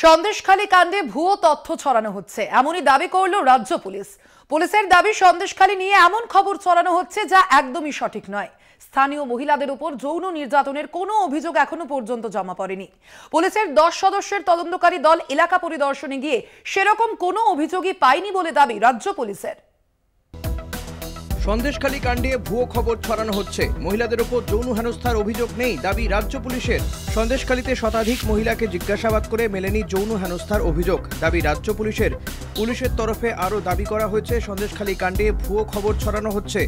সন্দেশখালী কাণ্ডে ভুয়ো তথ্য ছড়ানো হচ্ছে এমনই দাবি করল রাজ্য পুলিশ। পুলিশের দাবি, সন্দেশখালী নিয়ে এমন খবর ছড়ানো হচ্ছে যা একদমই সঠিক নয়। স্থানীয় মহিলাদের উপর যৌন নির্যাতনের কোনো অভিযোগ এখনো পর্যন্ত জমা পড়েনি। পুলিশের 10 সদস্যের তদন্তকারী দল এলাকা পরিদর্শনে গিয়ে সেরকম কোনো অভিযোগই পায়নি বলে দাবি রাজ্য পুলিশের। সন্দেশখালী কাণ্ডে ভুয়ো খবর ছড়ানো হচ্ছে, মহিলাদের উপর যৌন হেনস্থার অভিযোগ নেই দাবি রাজ্য পুলিশের। সন্দেশখালীতে শতাধিক মহিলাকে জিজ্ঞাসাবাদ করে মেলেনি যৌন হেনস্থার অভিযোগ দাবি রাজ্য পুলিশের। পুলিশের তরফে আরও দাবি করা হয়েছে, সন্দেশখালী কাণ্ডে ভুয়ো খবর ছড়ানো হচ্ছে।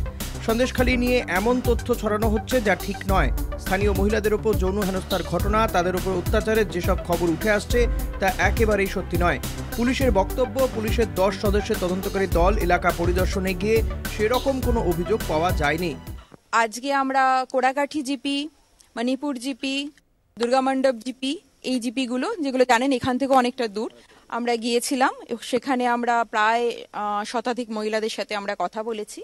সন্দেশখালী নিয়ে এমন তথ্য ছড়ানো হচ্ছে যা ঠিক নয়। স্থানীয় মহিলাদের উপর যৌন হেনস্থার ঘটনা, তাদের উপর অত্যাচারের যেসব খবর উঠে আসছে তা একেবারেই সত্যি নয়। পুলিশের বক্তব্য, পুলিশের 10 সদস্যের তদন্তকারী দল এলাকা পরিদর্শনে গিয়ে সেরকম কোনো অভিযোগ পাওয়া যায়নি। আজকে আমরা কোড়াকাঠি জিপি, মণিপুর জিপি, দুর্গামণ্ডপ জিপি, এই জিপিগুলো যেগুলো জানেন এখান থেকে অনেকটা দূর, আমরা গিয়েছিলাম। সেখানে আমরা প্রায় শতাধিক মহিলাদের সাথে আমরা কথা বলেছি।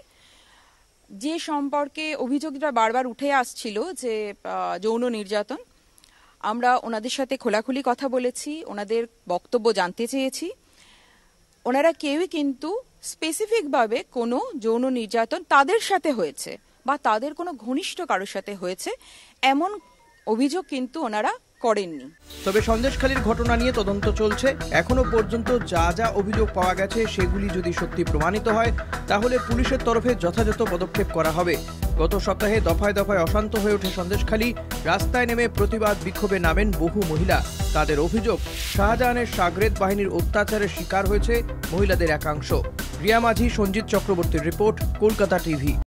যে সম্পর্কে অভিযোগটা বারবার উঠে আসছিল যে যৌন নির্যাতন, আমরা ওনাদের সাথে খোলাখুলি কথা বলেছি, ওনাদের বক্তব্য জানতে চেয়েছি। ওনারা কেউই কিন্তু স্পেসিফিকভাবে কোনো যৌন নির্যাতন তাদের সাথে হয়েছে বা তাদের কোনো ঘনিষ্ঠ কারোর সাথে হয়েছে এমন অভিযোগ কিন্তু ওনারা করেননি। তবে সন্দেশখালীর ঘটনা নিয়ে তদন্ত চলছে। এখনো পর্যন্ত যা যা অভিযোগ পাওয়া গেছে সেগুলি যদি সত্যি প্রমাণিত হয় তাহলে পুলিশের তরফে যথাযথ পদক্ষেপ করা হবে। গত সপ্তাহে দফায় দফায় অশান্ত হয়ে ওঠে সন্দেশখালী। রাস্তায় নেমে প্রতিবাদ বিক্ষোভে নামেন বহু মহিলা। তাদের অভিযোগ, শাহজাহানের সাগরেদ বাহিনীর অত্যাচারের শিকার হয়েছে মহিলাদের একাংশ। রিয়া মাঝি, সঞ্জিত চক্রবর্তীর রিপোর্ট, কলকাতা টিভি।